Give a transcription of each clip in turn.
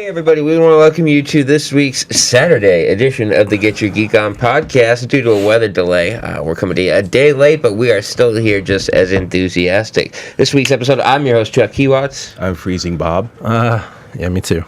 Hey everybody, we want to welcome you to this week's Saturday edition of the Get Your Geek On podcast. Due to a weather delay, we're coming to you a day late, but we are still here just as enthusiastic. This week's episode, I'm your host, Chuck Kiwacz. I'm Freezing Bob. Yeah, me too.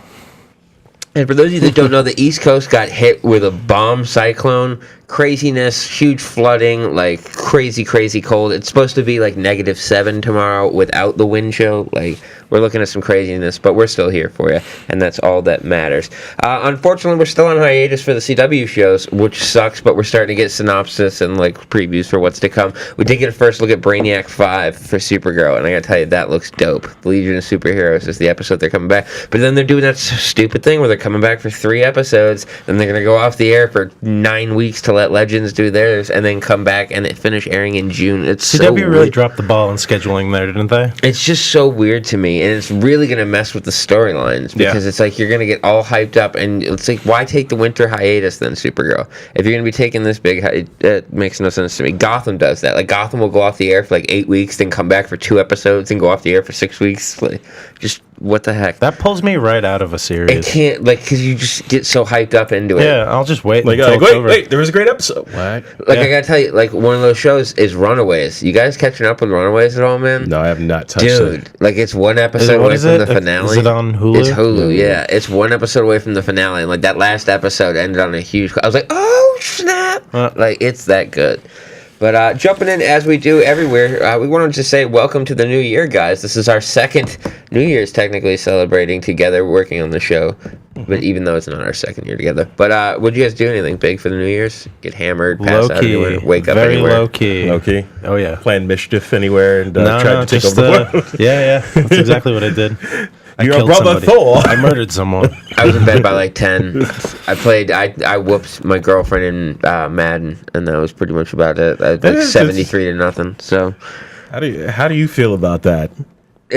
And for those of you that don't know, the East Coast got hit with a bomb cyclone. Craziness, huge flooding, like crazy cold. It's supposed to be like -7 tomorrow without the wind chill. Like, we're looking at some craziness, but we're still here for you, and that's all that matters. Unfortunately, we're still on hiatus for the CW shows, which sucks, but we're starting to get synopsis and like previews for what's to come. We did get a first look at Brainiac 5 for Supergirl, and I gotta tell you, that looks dope. The Legion of Superheroes is the episode they're coming back, but then they're doing that stupid thing where they're coming back for 3 episodes, then they're gonna go off the air for 9 weeks to let Legends do theirs, and then come back and it finish airing in June. It's CW so really weird. dropped the ball in scheduling there, didn't they? It's just so weird to me, and it's really going to mess with the storylines, because it's like you're going to get all hyped up, and it's like, why take the winter hiatus then, Supergirl? If you're going to be taking this big, it makes no sense to me. Gotham does that. Like, Gotham will go off the air for like 8 weeks, then come back for 2 episodes, and go off the air for 6 weeks. Like, just what the heck? That pulls me right out of a series. It can't, like, because you just get so hyped up into it. Yeah, I'll just wait Like, until it's over. wait, there was a great episode. What? Like, I gotta tell you, like, one of those shows is Runaways. You guys catching up with Runaways at all, man? No, I have not touched Dude, it. like, it's one episode away from the finale. Is it on Hulu? It's Hulu, yeah. It's one episode away from the finale, and like that last episode ended on a huge. I was like, oh snap! Like, it's that good. But jumping in as we do everywhere, we wanted to say welcome to the new year, guys. This is our second New Year's technically celebrating together, working on the show. But even though it's not our second year together. But would you guys do anything big for the New Year's? Get hammered, pass out anywhere, wake up very anywhere? Low key. Low key? Oh yeah. Plan mischief anywhere and try to take over the world. Yeah. That's exactly what I did. Your brother Thor. I murdered someone. I was in bed by like 10. I whooped my girlfriend in Madden, and that was pretty much about it. I was like 73 to nothing. So, How do you feel about that?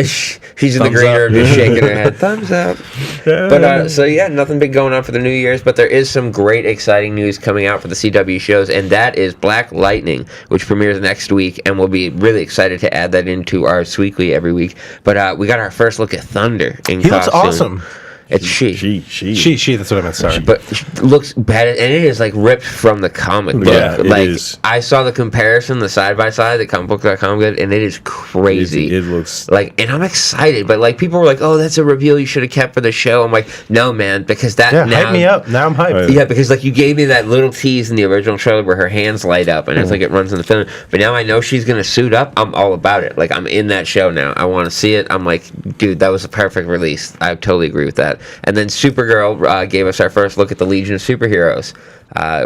she's in the green room just shaking her head. Thumbs up. But so yeah, nothing big going on for the New Year's, but there is some great exciting news coming out for the CW shows, and that is Black Lightning, which premieres next week, and we'll be really excited to add that into our Weekly every week. But we got our first look at Thunder in He costume. looks awesome. It's she. She, that's what I meant, sorry. But it looks bad, and it is like ripped from the comic book. Yeah, it like, is. I saw the comparison, the side-by-side that comicbook.com did, and it is crazy. It looks... Like, and I'm excited, but like, people were like, oh, that's a reveal you should have kept for the show. I'm like, no, man, because that now... hype me up. Now I'm hyped. Yeah, because like, you gave me that little tease in the original trailer where her hands light up, and it's like it runs in the film. But now I know she's going to suit up. I'm all about it. Like, I'm in that show now. I want to see it. I'm like, dude, that was a perfect release. I totally agree with that. And then Supergirl gave us our first look at the Legion of Superheroes.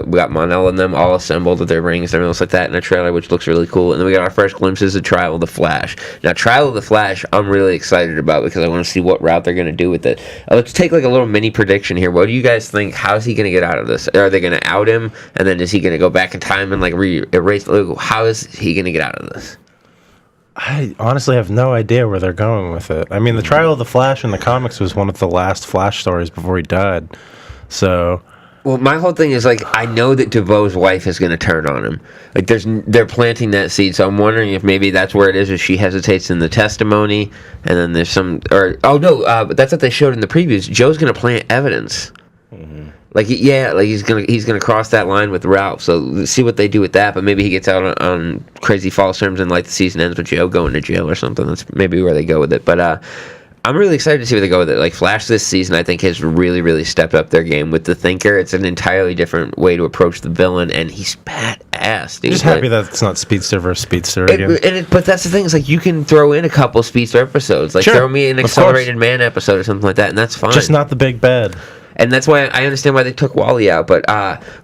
We got Mon-El and them all assembled with their rings and everything else like that in a trailer, which looks really cool. And then we got our first glimpses of Trial of the Flash. Now, Trial of the Flash, I'm really excited about because I want to see what route they're going to do with it. Let's take like a little mini prediction here. What do you guys think? How's he going to get out of this? Are they going to out him? And then is he going to go back in time and like erase? How is he going to get out of this? I honestly have no idea where they're going with it. I mean, the Trial of the Flash in the comics was one of the last Flash stories before he died. So... Well, my whole thing is, like, I know that DeVoe's wife is going to turn on him. Like, they're planting that seed, so I'm wondering if maybe that's where it is, if she hesitates in the testimony, and then there's some... but that's what they showed in the previews. Joe's going to plant evidence. Mm-hmm. Like, yeah, like, he's gonna cross that line with Ralph, so let's see what they do with that, but maybe he gets out on crazy false terms, and, like, the season ends with Joe going to jail or something. That's maybe where they go with it, but, I'm really excited to see where they go with it. Like, Flash this season, I think, has really, really stepped up their game with the Thinker. It's an entirely different way to approach the villain, and he's badass, dude. I'm just happy that it's not Speedster versus Speedster again. But that's the thing, is like, you can throw in a couple Speedster episodes. Like, throw me an Accelerated Man episode or something like that, and that's fine. Just not the big bad. And that's why I understand why they took Wally out. But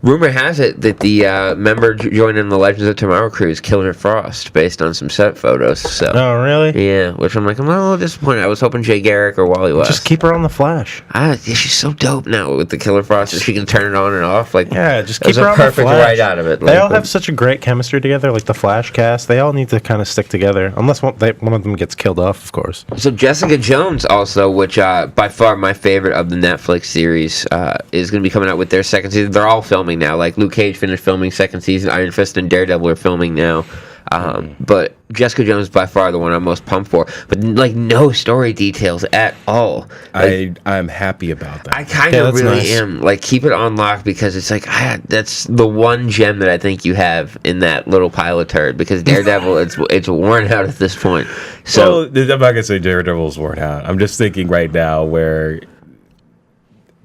rumor has it that the member joining the Legends of Tomorrow cruise killed her Frost based on some set photos. So. Oh, really? Yeah, which I'm like, I'm a little disappointed. I was hoping Jay Garrick or Wally West. Just keep her on the Flash. Yeah, she's so dope now with the Killer Frost that she can turn it on and off. Like, yeah, just keep her on the Flash. Perfect right out of it. They all have such a great chemistry together, like the Flash cast. They all need to kind of stick together, unless one of them gets killed off, of course. So Jessica Jones also, which by far my favorite of the Netflix series, is going to be coming out with their second season. They're all filming now. Like, Luke Cage finished filming second season. Iron Fist and Daredevil are filming now. But Jessica Jones is by far the one I'm most pumped for. But like no story details at all. Like, I'm happy about that. I kind of really am. Like keep it on lock because it's like that's the one gem that I think you have in that little pile of turd. Because Daredevil, it's worn out at this point. So I'm not gonna say Daredevil's worn out. I'm just thinking right now where.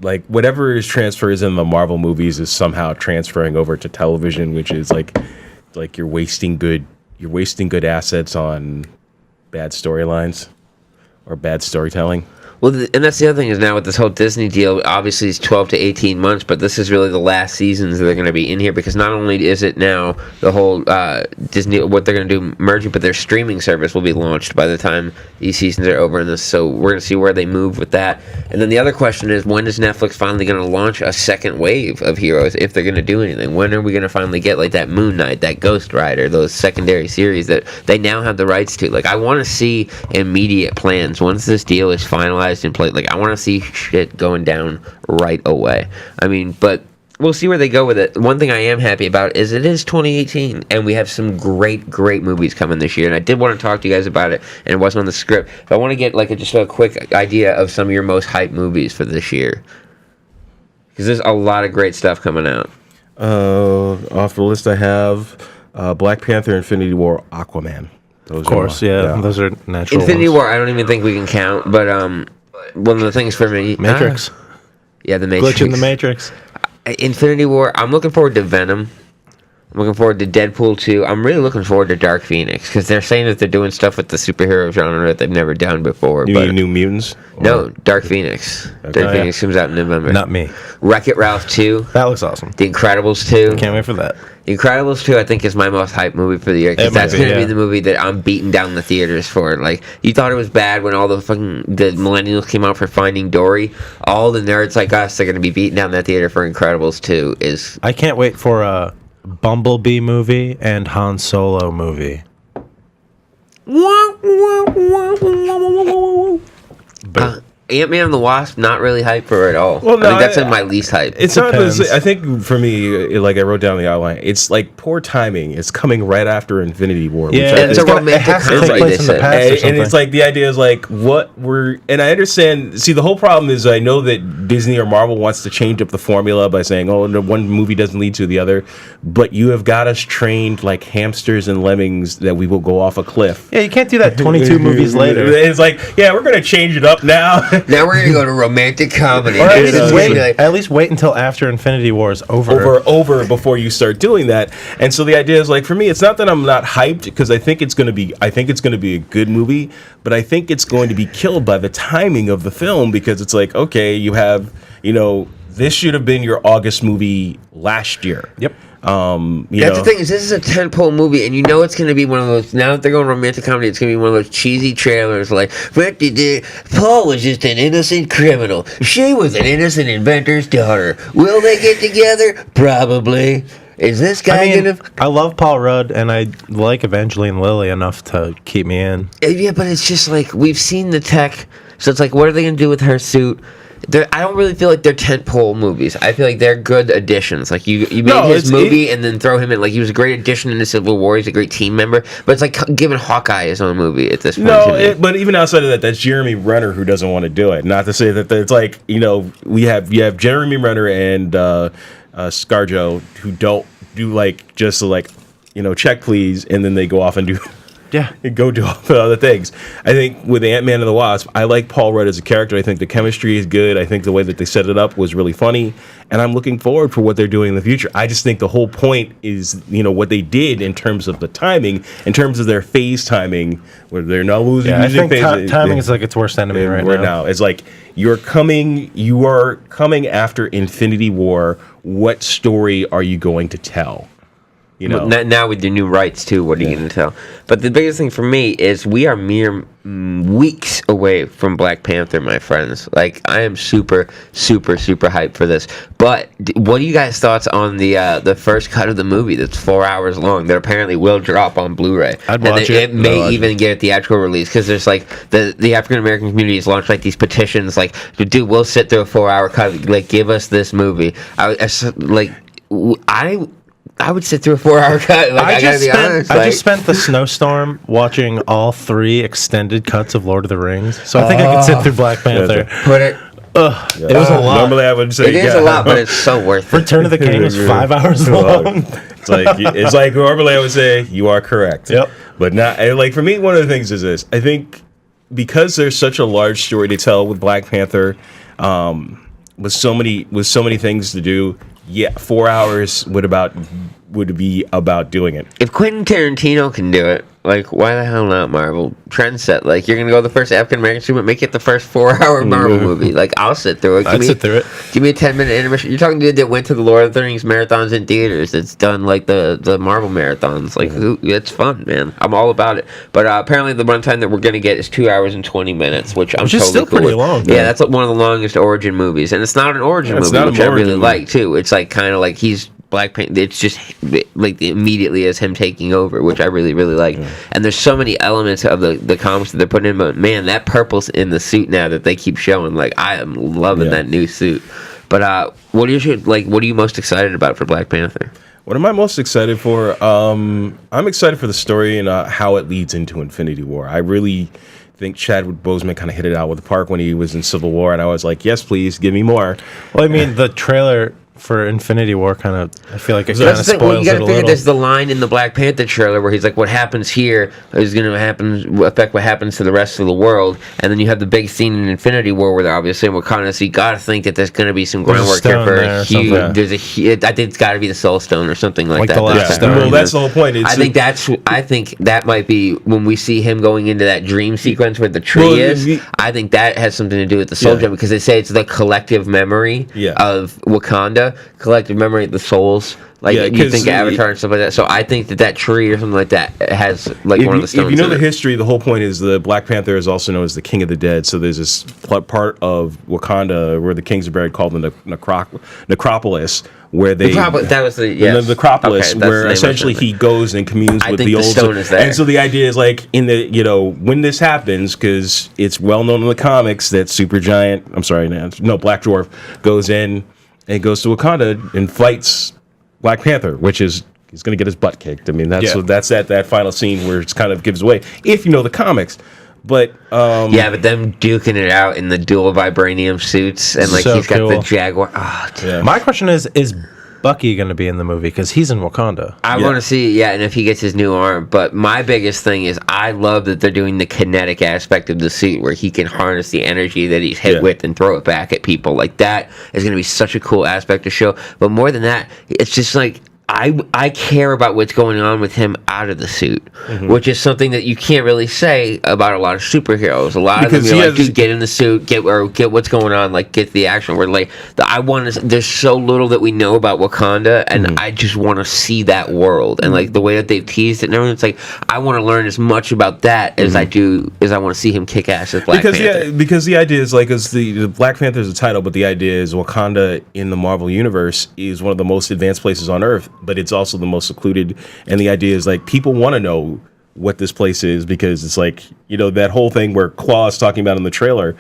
Like whatever is transfers in the Marvel movies is somehow transferring over to television, which is like you're wasting good assets on bad storylines or bad storytelling. Well, and that's the other thing is now with this whole Disney deal, obviously it's 12 to 18 months, but this is really the last seasons that they're going to be in here because not only is it now the whole Disney, what they're going to do merging, but their streaming service will be launched by the time these seasons are over. So we're going to see where they move with that. And then the other question is, when is Netflix finally going to launch a second wave of heroes if they're going to do anything? When are we going to finally get like that Moon Knight, that Ghost Rider, those secondary series that they now have the rights to? Like I want to see immediate plans once this deal is finalized in place. Like I want to see shit going down right away. I mean, but we'll see where they go with it. One thing I am happy about is it is 2018 and we have some great movies coming this year, and I did want to talk to you guys about it and it wasn't on the script, but I want to get like just a quick idea of some of your most hyped movies for this year because there's a lot of great stuff coming out. Off the list I have Black Panther, Infinity War, Aquaman. Those of course, yeah. Those are natural Infinity ones. War, I don't even think we can count, but one of the things for me... Matrix. Yeah, the Matrix. Glitch in the Matrix. Infinity War, I'm looking forward to Venom. I'm looking forward to Deadpool 2. I'm really looking forward to Dark Phoenix, because they're saying that they're doing stuff with the superhero genre that they've never done before. You mean New Mutants? No, Dark Phoenix. Okay. Dark Phoenix comes out in November. Not me. Wreck-It Ralph 2. That looks awesome. The Incredibles 2. Can't wait for that. The Incredibles 2, I think, is my most hyped movie for the year, because that's going to be the movie that I'm beating down the theaters for. Like, you thought it was bad when all the millennials came out for Finding Dory. All the nerds like us are going to be beating down that theater for Incredibles 2. I can't wait for a Bumblebee movie and Han Solo movie. Ant-Man and the Wasp, not really hyped for it at all. Well, no, I think that's in my least hype. It's not. I think for me, like I wrote down the outline, it's like poor timing. It's coming right after Infinity War. Yeah, it's a romantic comedy. They said, and it's like the idea is like what we're. And I understand. See, the whole problem is I know that Disney or Marvel wants to change up the formula by saying, "Oh, no, one movie doesn't lead to the other," but you have got us trained like hamsters and lemmings that we will go off a cliff. Yeah, you can't do that 22 movies later. It's like, yeah, we're gonna change it up now. Now we're going to go to romantic comedy. Or at least wait until after Infinity War is over. Over before you start doing that. And so the idea is like, for me, it's not that I'm not hyped because I think it's going to be a good movie, but I think it's going to be killed by the timing of the film because it's like, okay, you have, this should have been your August movie last year. Yep. That's the thing is this is a tentpole movie, and it's going to be one of those. Now that they're going romantic comedy, it's going to be one of those cheesy trailers like, Paul was just an innocent criminal. She was an innocent inventor's daughter. Will they get together? Probably. Is this guy gonna? I love Paul Rudd, and I like Evangeline Lilly enough to keep me in. Yeah, but it's just like we've seen the tech, so it's like, what are they going to do with her suit? I don't really feel like they're tentpole movies. I feel like they're good additions. Like you made his movie and then throw him in. Like he was a great addition into Civil War. He's a great team member. But it's like giving Hawkeye his own movie at this point. No, but even outside of that, that's Jeremy Renner who doesn't want to do it. Not to say that it's like you have Jeremy Renner and ScarJo who don't do like just like check please, and then they go off and do. Yeah, go do all the other things. I think with Ant-Man and the Wasp, I like Paul Rudd as a character. I think the chemistry is good. I think the way that they set it up was really funny, and I'm looking forward for what they're doing in the future. I just think the whole point is, what they did in terms of the timing, in terms of their phase timing, where they're not losing. Yeah, I think timing is like its worst enemy right now. It's like you are coming after Infinity War. What story are you going to tell? Now with the new rights too, what are you going to tell? But the biggest thing for me is we are mere weeks away from Black Panther, my friends. Like I am super, super, super hyped for this. But what are you guys' thoughts on the first cut of the movie that's 4 hours long that apparently will drop on Blu-ray? I'd watch it. It may even get a theatrical release because there's like the African American community has launched like these petitions like, dude, we'll sit through a 4 hour cut. Like give us this movie. I would sit through a 4-hour cut. Like, I gotta be honest. I just spent the snowstorm watching all 3 extended cuts of Lord of the Rings, so I think I could sit through Black Panther. Put it. It was a lot. Normally, I would say It is a lot, but it's so worth it. Return of the King is 5 hours long. It's like normally I would say you are correct. Yep. But not like for me. One of the things is this. I think because there's such a large story to tell with Black Panther, with so many things to do. Yeah, 4 hours would be about doing it. If Quentin Tarantino can do it, like, why the hell not Marvel? Trend set. Like, you're going to go the first African-American super, make it the first 4-hour Marvel movie. Like, I'll sit through it. I'd sit through it. Give me a 10-minute intermission. You're talking to a dude that went to the Lord of the Rings marathons in theaters. It's done, like, the Marvel marathons. Like, it's fun, man. I'm all about it. But apparently the runtime that we're going to get is 2 hours and 20 minutes, which I'm totally still cool pretty with. long. Yeah, that's one of the longest origin movies. And it's not an origin movie, which I really like, too. It's, like, kind of like he's... Black Panther, it's just like immediately as him taking over, which I really, really like. And there's so many elements of the comics that they're putting in, but man, that purple's in the suit now that they keep showing. Like, I am loving that new suit. But what are you most excited about for Black Panther? What am I most excited for? I'm excited for the story and how it leads into Infinity War. I really think Chadwick Boseman kind of hit it out with the park when he was in Civil War, and I was like, yes, please, give me more. Well, I mean, the trailer for Infinity War kind of, I feel like it kind of spoils well, you gotta it a figure little. there's the line in the Black Panther trailer where he's like, what happens here is going to affect what happens to the rest of the world. And then you have the big scene in Infinity War where they're obviously in Wakanda, so you gotta think that there's going to be some groundwork here for a huge, I think it's got to be the Soul Stone or something like that. The last stone. Well, that's the whole point. I think that might be when we see him going into that dream sequence where the tree is. I think that has something to do with the Soul Gem, because they say it's the collective memory of Wakanda, collective memory of the souls. Like, you think Avatar and stuff like that. So I think that tree or something like that has like one of the stones. If you know the history, the whole point is the Black Panther is also known as the King of the Dead. So there's this part of Wakanda where the kings are buried called the necropolis, where they the necropolis, where essentially he goes and communes with the old stone is there. And so the idea is like when this happens, because it's well known in the comics that Black Dwarf goes in and goes to Wakanda and fights Black Panther, which is he's going to get his butt kicked. I mean, that's that final scene where it kind of gives away if you know the comics. But but them duking it out in the dual vibranium suits and like so he's got cool. the Jaguar. Oh, dude. My question is Bucky going to be in the movie? Because he's in Wakanda. I want to see, and if he gets his new arm. But my biggest thing is I love that they're doing the kinetic aspect of the suit where he can harness the energy that he's hit with and throw it back at people. Like, that is going to be such a cool aspect to show. But more than that, it's just like, I care about what's going on with him out of the suit, which is something that you can't really say about a lot of superheroes. A lot of them, you're like, dude, get in the suit, get what's going on, like, get the action. We're like, there's so little that we know about Wakanda, and I just want to see that world. And, like, the way that they've teased it and everything, it's like, I want to learn as much about that as I want to see him kick ass as Black Panther. Yeah, because the idea is, like, the Black Panther is the title, but the idea is Wakanda in the Marvel Universe is one of the most advanced places on Earth, but it's also the most secluded, and the idea is like people want to know what this place is, because it's like, that whole thing where Claw is talking about in the trailer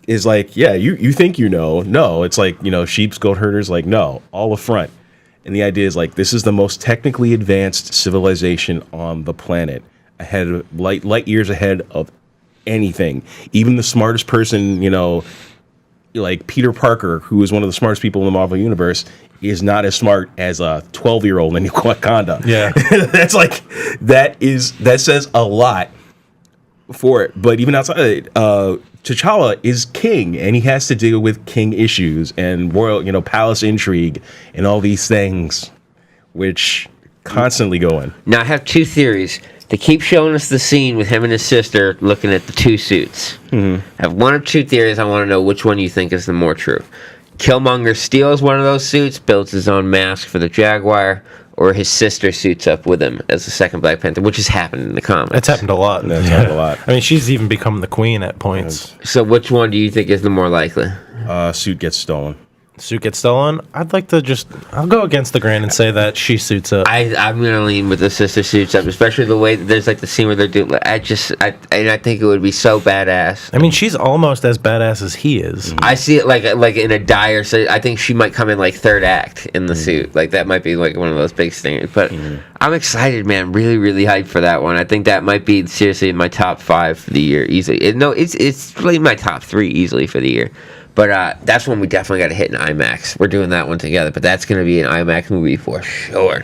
is like, you think no, it's like, sheep's goat herders, like, no, all up front. And the idea is like, this is the most technically advanced civilization on the planet, ahead of light years ahead of anything, even the smartest person, like Peter Parker, who is one of the smartest people in the Marvel Universe, is not as smart as a 12-year-old in Wakanda. Yeah. that says a lot for it. But even outside, T'Challa is king, and he has to deal with king issues and royal, palace intrigue and all these things, which constantly going. Now, I have two theories. They keep showing us the scene with him and his sister looking at the two suits. I have one or two theories. I want to know which one you think is the more true. Killmonger steals one of those suits, builds his own mask for the Jaguar, or his sister suits up with him as the second Black Panther, which has happened in the comics. It's happened a lot. I mean, she's even become the queen at points. So which one do you think is the more likely? Suit gets stolen. suit gets stolen, I'll go against the grain and say that she suits up. I'm gonna lean with the sister suits up, especially the way that there's like the scene where they're doing. I think it would be so badass. I mean, she's almost as badass as he is. I see it like in a dire. So I think she might come in like third act in the suit. Like that might be like one of those big things. But I'm excited, man. Really, really hyped for that one. I think that might be seriously in my top 5 for the year easily. It's really my top 3 easily for the year. But that's one we definitely got to hit in IMAX. We're doing that one together, but that's going to be an IMAX movie for sure.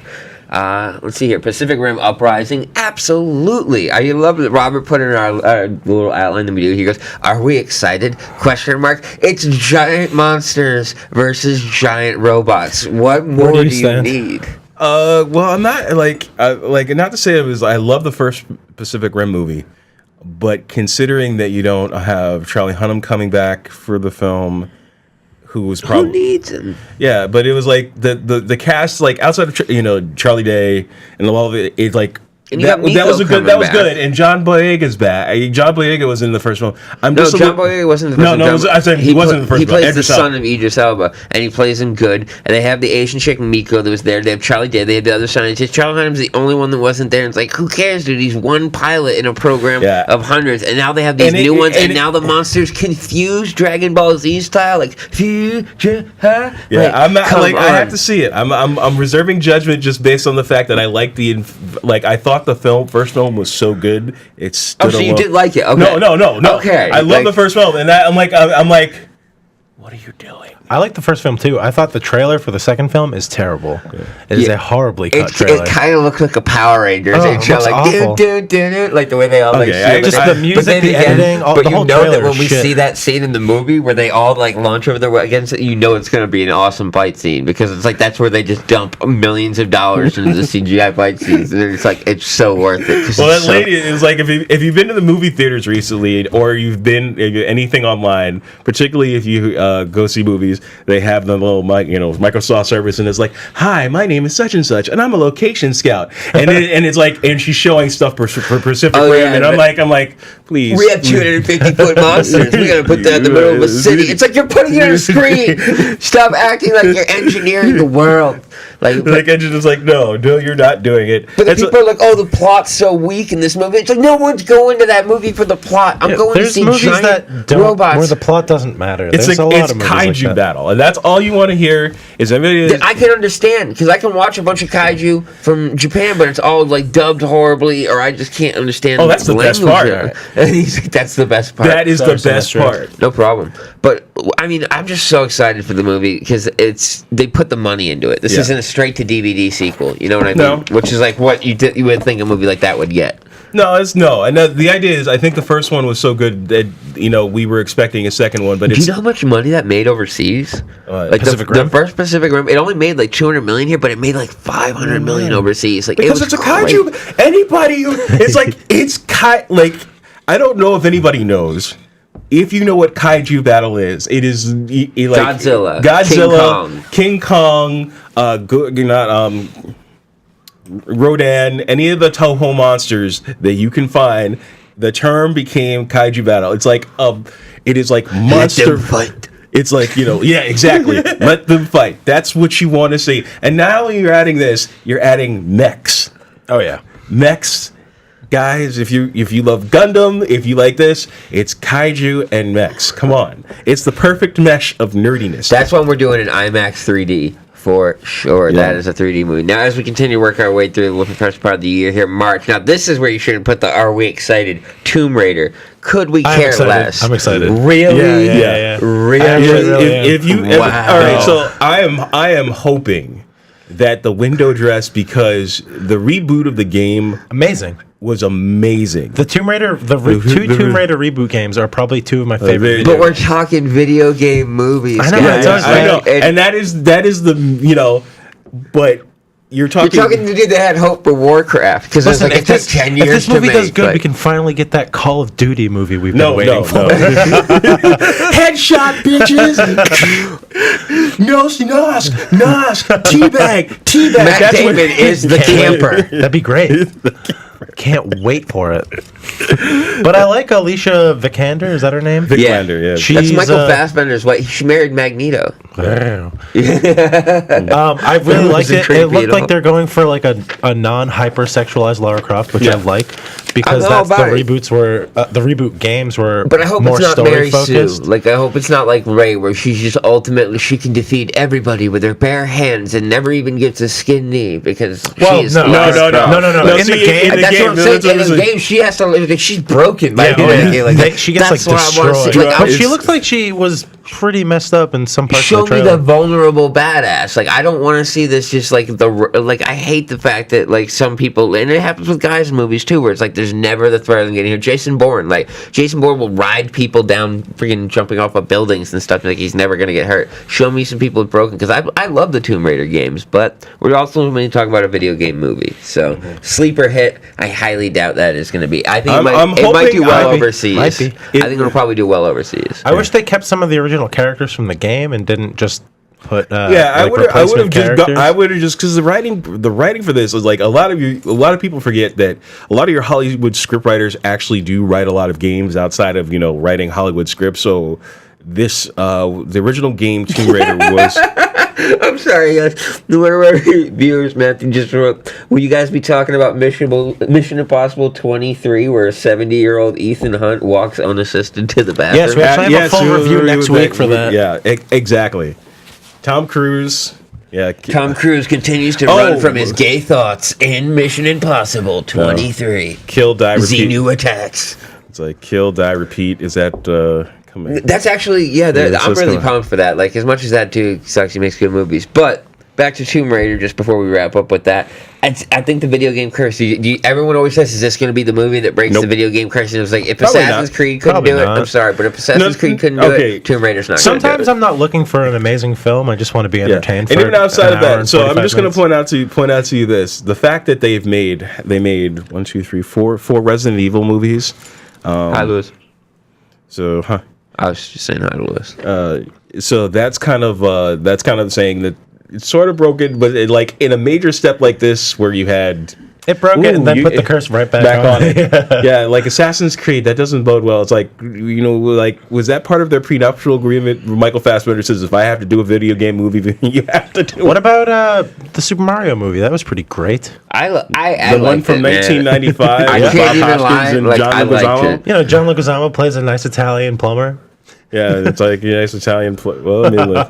Let's see here. Pacific Rim Uprising. Absolutely. I love that Robert put in our little outline the video. He goes, "Are we excited?" Question mark. It's giant monsters versus giant robots. What more do you need? Well, I'm not not to say I love the first Pacific Rim movie. But considering that you don't have Charlie Hunnam coming back for the film, who probably needs him? Yeah, but it was like the cast, like outside of Charlie Day and all of it, it's like and that was good. And John Boyega's back. John Boyega was in the first film. John Boyega wasn't in the first film. I said he wasn't in the first film. He plays the son of Idris Elba, and he plays him good. And they have the Asian chick Miko that was there. They have Charlie Day. They have the other son. It's just Charlie Hunnam's the only one that wasn't there. And it's like, who cares, dude? He's one pilot in a program of hundreds, and now they have these new ones. And now the monsters confuse Dragon Ball Z style, like future. Yeah, I'm not like I have to see it. I'm reserving judgment just based on the fact that I like I thought the first film was so good. It stood so you did like it? Okay. No. Okay. I love the first film, and that I'm like, what are you doing? I like the first film too. I thought the trailer for the second film is terrible. It is a horribly cut trailer. It kind of looks like a Power Rangers. It looks awful. like the way they all just the music, the editing, the whole trailer. That when we see that scene in the movie where they all like launch over their way against it, it's going to be an awesome fight scene because it's like that's where they just dump millions of dollars into the CGI fight scenes, and it's like it's so worth it. Well, that lady is like if you've been to the movie theaters recently or you've been anything online, particularly if you go see movies, they have the little Microsoft service, and it's like, "Hi, my name is such and such, and I'm a location scout," and it's like, and she's showing stuff for Pacific Rim, and I'm like, please, we have 250-foot monsters. We gotta put that in the middle of a city. It's like you're putting it on a screen. Stop acting like you're engineering the world. Like Engine is like, no, you're not doing it. But people are like, oh, the plot's so weak in this movie. It's like no one's going to that movie for the plot. I'm going to see giant robots where the plot doesn't matter. It's There's like a lot it's of movies kaiju like battle, and that's all you want to hear is everybody. I can understand because I can watch a bunch of kaiju from Japan, but it's all like dubbed horribly, or I just can't understand. Oh, that's the best part. And he's like, that's the best part. That is the best part. No problem. But I mean, I'm just so excited for the movie because they put the money into it. This isn't a straight to DVD sequel. You know what I mean? No. Which is like what you would think a movie like that would get. No, and the idea is, I think the first one was so good that we were expecting a second one. But do you know how much money that made overseas? Like the first Pacific Rim, it only made like $200 million here, but it made like $500 million overseas. Like because it's a kaiju. Anybody, I don't know if anybody knows. If you know what kaiju battle is, it is like Godzilla, King Kong, Rodan, any of the Toho monsters that you can find. The term became kaiju battle. It's like it is like monster. Let them fight. It's like yeah, exactly. Let them fight. That's what you want to see. And not only you're adding this, you're adding mechs. Oh yeah, mechs. Guys, if you love Gundam, if you like this, it's kaiju and mechs. Come on. It's the perfect mesh of nerdiness. That's why we're doing an IMAX 3D for sure. Yeah. That is a 3D movie. Now, as we continue to work our way through the first part of the year here, March. Now, this is where you shouldn't put the "Are we excited?" Tomb Raider. Could we care less? I'm excited. Really? Yeah. Really? If you all right, so I am hoping that the window dress, because the reboot of the game was amazing. The Tomb Raider, two Tomb Raider reboot games are probably two of my favorite. But we're talking video game movies. I know, guys. I know, and that is the but. You're talking to dude that had hope for Warcraft because it's like it took 10 years. If this movie does good, we can finally get that Call of Duty movie we've been waiting for. Headshot, bitches. Nos, teabag. Matt Damon is the camper. That'd be great. Can't wait for it. But I like Alicia Vikander. Is that her name? Vikander, yeah. That's Michael Fassbender's wife. She married Magneto. Wow. I really liked it. It looked like they're going for like a non-hyper-sexualized Lara Croft, which I like, because that's the reboots were the reboot games were. But I hope more it's not Mary story-focused. Sue. Like, I hope it's not like Ray, where she's just ultimately she can defeat everybody with her bare hands and never even gets a skin knee because she is No. In the game, that's what I'm saying. In the game, she has to. She's broken by she gets like destroyed. But she looks like she was pretty messed up in some parts of the trailer. Show me the vulnerable badass. Like, I don't want to see this just like I hate the fact that like some people, and it happens with guys in movies too, where it's like there's never the threat of them getting here. Jason Bourne will ride people down freaking jumping off of buildings and stuff, like he's never gonna get hurt. Show me some people with broken, because I love the Tomb Raider games, but we're also going to talk about a video game movie. So sleeper hit, I highly doubt that is going to be. I think it might do well overseas. I think it'll probably do well overseas. I wish they kept some of the original characters from the game and didn't just put I would have just because the writing for this was like a lot of people forget that a lot of your Hollywood scriptwriters actually do write a lot of games outside of writing Hollywood scripts. So this the original game Tomb Raider was. I'm sorry, guys. One of our viewers, Matthew, just wrote, will you guys be talking about Mission Impossible 23, where a 70-year-old Ethan Hunt walks unassisted to the bathroom? Yes, we actually have a full review next week for that. Yeah, exactly. Tom Cruise. Yeah. Tom Cruise continues to run from his gay thoughts in Mission Impossible 23. Kill, die, repeat. Xenu attacks. It's like kill, die, repeat. Is that... That's actually, I'm really pumped for that. Like, as much as that dude sucks, he makes good movies. But back to Tomb Raider, just before we wrap up with that, I think the video game curse. Everyone always says, "Is this going to be the movie that breaks the video game curse?" And it was like, if Assassin's Creed couldn't do it, I'm sorry, but if Assassin's Creed couldn't do it, Tomb Raider's not. Sometimes I'm not looking for an amazing film. I just want to be entertained. And even outside of that, so I'm just going to point out to you this: the fact that they made 1, 2, 3, 4 Resident Evil movies. Hi, Lewis. So, I was just saying hi to Lewis. So that's kind of saying that it's sort of broken, but like in a major step like this, where you had it broke it and then put the curse right back on it. Yeah, like Assassin's Creed, that doesn't bode well. It's like was that part of their prenuptial agreement? Michael Fassbender says, if I have to do a video game movie, you have to do it. What about the Super Mario movie? That was pretty great. I the one from 1995. I can't even lie. John Leguizamo. John Leguizamo plays a nice Italian plumber. Yeah, it's like a nice Italian. Well, I mean, look.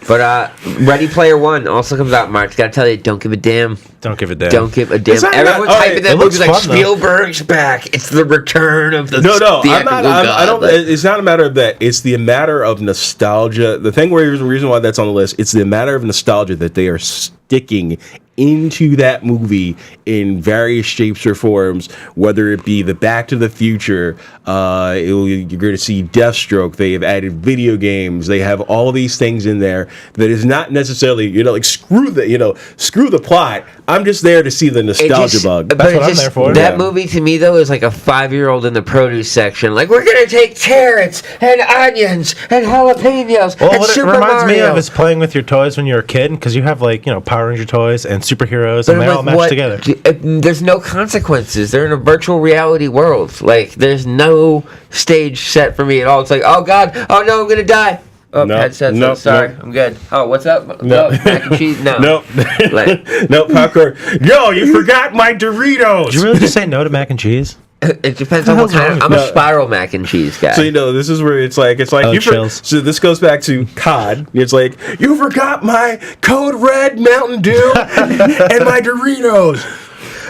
But Ready Player One also comes out in March. Gotta tell you, don't give a damn. Don't give a damn. Don't give a damn. Everyone's hyping that movie like Spielberg's back. It's the return of the. No. I'm not. I don't. It's not a matter of that. It's the matter of nostalgia. The reason why that's on the list. It's the matter of nostalgia that they are sticking into that movie in various shapes or forms, whether it be the Back to the Future, you're going to see Deathstroke, they have added video games, they have all these things in there that is not necessarily, screw the plot. I'm just there to see the nostalgia bug. That's what I'm there for. That movie to me though is like a 5-year-old in the produce section. Like, we're going to take carrots and onions and jalapenos and what Super it reminds Mario. me of is playing with your toys when you're a kid, because you have Power Ranger toys and superheroes, and they all match together. There's no consequences. They're in a virtual reality world. Like, there's no stage set for me at all. It's like, oh god, oh no, I'm gonna die. Oh, headsets. Sorry, I'm good. Oh, what's up? No, mac and cheese. No, no popcorn. Yo, you forgot my Doritos. Did you really just say no to mac and cheese? It depends on what kind. I'm a spiral mac and cheese guy. So this is where it's like so this goes back to COD. It's like, you forgot my Code Red Mountain Dew and my Doritos.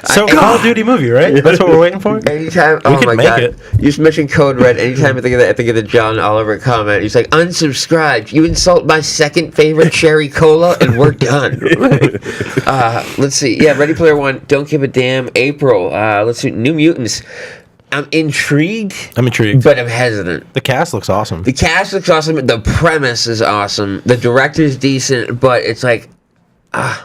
So Call of Duty movie, right? Yeah. That's what we're waiting for. Anytime, oh my god, you just mentioned Code Red. Anytime I think of that, I think of the John Oliver comment. He's like, unsubscribed. You insult my second favorite cherry cola, and we're done. Let's see. Yeah, Ready Player One. Don't give a damn. April. Let's see. New Mutants. I'm intrigued, but I'm hesitant. The cast looks awesome. The premise is awesome. The director's decent, but it's like a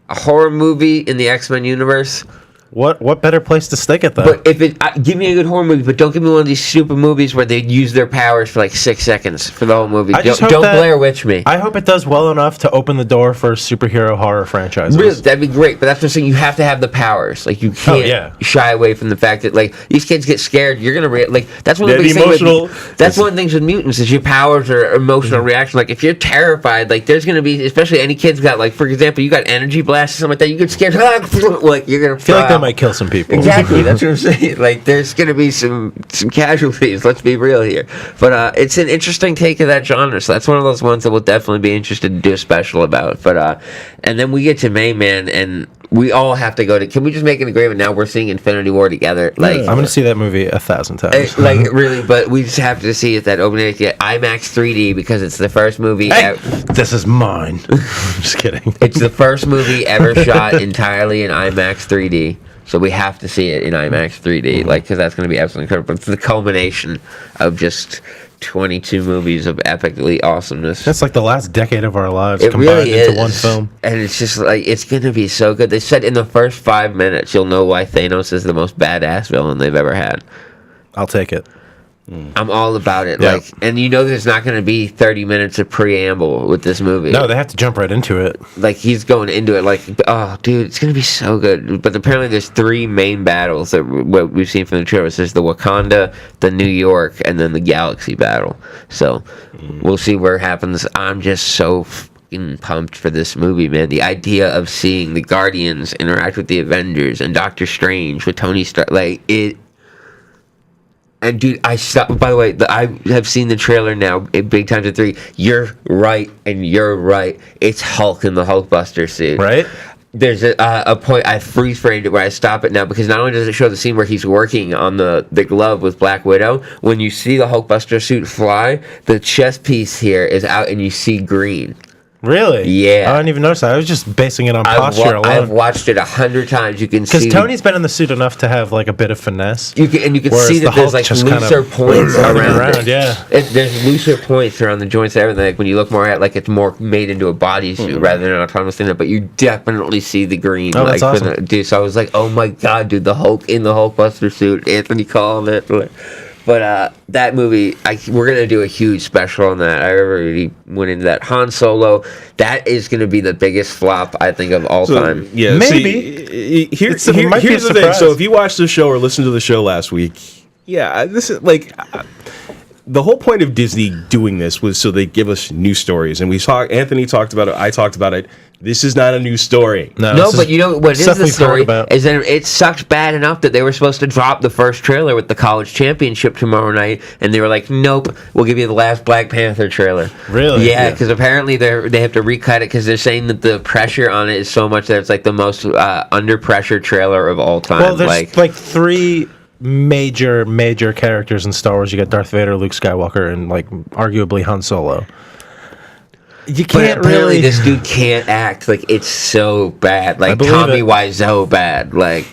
horror movie in the X-Men universe. What better place to stick it though? But if it give me a good horror movie, but don't give me one of these stupid movies where they use their powers for like 6 seconds for the whole movie. Don't Blair Witch me. I hope it does well enough to open the door for superhero horror franchises. Really, that'd be great. But that's what I'm saying. You have to have the powers. Like you can't shy away from the fact that like these kids get scared. You're gonna like that's one of the big things. That's one of the things with mutants is your powers are emotional reaction. Like if you're terrified, like there's gonna be, especially any kid's got like, for example, you got energy blasts or something like that. You get scared, like you're gonna feel like that might kill some people. Exactly, that's what I'm saying. Like, there's going to be some casualties. Let's be real here. But it's an interesting take of that genre. So that's one of those ones that we'll definitely be interested to do a special about. But and then we get to May, man, and we all have to go to. Can we just make an agreement now? We're seeing Infinity War together. Like, I'm going to see that movie 1,000 times. Like really, but we just have to see it that opening at IMAX 3D because it's the first movie. This is mine. I'm just kidding. It's the first movie ever shot entirely in IMAX 3D. So we have to see it in IMAX 3D, like, because that's going to be absolutely incredible. It's the culmination of just 22 movies of epically awesomeness. That's like the last decade of our lives combined into one film. And it's just like, it's going to be so good. They said in the first 5 minutes, you'll know why Thanos is the most badass villain they've ever had. I'll take it. I'm all about it. Yeah. Like, and you know there's not going to be 30 minutes of preamble with this movie. No, they have to jump right into it. Like, he's going into it like, oh, dude, it's going to be so good. But apparently there's 3 main battles that what we've seen from the trailers. There's the Wakanda, the New York, and then the Galaxy battle. So we'll see where it happens. I'm just so fucking pumped for this movie, man. The idea of seeing the Guardians interact with the Avengers and Doctor Strange with Tony Stark, like, it. And dude, I stopped. By the way, I have seen the trailer now. Big Time to 3. You're right, and you're right. It's Hulk in the Hulkbuster suit. Right. There's a point I freeze framed it where I stop it now because not only does it show the scene where he's working on the glove with Black Widow, when you see the Hulkbuster suit fly, the chest piece here is out and you see green. Really? Yeah. I didn't even notice that. I was just basing it on posture alone. I've watched it 100 times. You can see because Tony's been in the suit enough to have like a bit of finesse. You can see that there's like looser points around it. Yeah. There's looser points around the joints and everything. Like when you look more at, like it's more made into a bodysuit rather than an autonomous thing. But you definitely see the green. Oh, that's awesome. Dude, so I was like, oh my god, dude, the Hulk in the Hulkbuster suit. Anthony called it. But that movie, we're going to do a huge special on that. I already went into that. Han Solo, that is going to be the biggest flop, I think, of all time. Yeah, maybe. Here's the thing. So if you watched the show or listened to the show last week, this is like... the whole point of Disney doing this was so they give us new stories. And Anthony talked about it. I talked about it. This is not a new story. No, but you know what is the story? Is that it sucked bad enough that they were supposed to drop the first trailer with the college championship tomorrow night, and they were like, "Nope, we'll give you the last Black Panther trailer." Really? Yeah, because apparently they have to recut it because they're saying that the pressure on it is so much that it's like the most under pressure trailer of all time. Well, there's like 3 major characters in Star Wars. You got Darth Vader, Luke Skywalker, and like arguably Han Solo. You can't really. This dude can't act. Like, it's so bad. Like Tommy Wiseau bad. Like,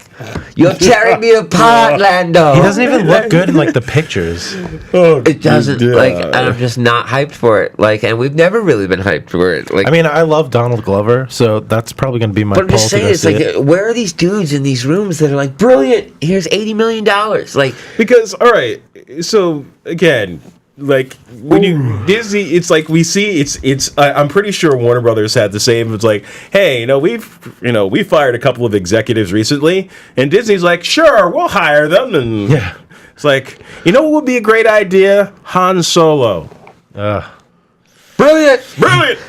you're tearing me apart, Lando. He doesn't even look good in like the pictures. It doesn't. Like, and I'm just not hyped for it. Like, and we've never really been hyped for it. Like, I mean, I love Donald Glover, so that's probably going to be my. But I'm just saying, it's like, where are these dudes in these rooms that are like, brilliant? Here's $80 million. Like, because all right, so again. Like when you Disney, it's like we see it's. I'm pretty sure Warner Brothers had the same. It's like, hey, we fired a couple of executives recently, and Disney's like, sure, we'll hire them, and it's like, what would be a great idea? Han Solo. Brilliant!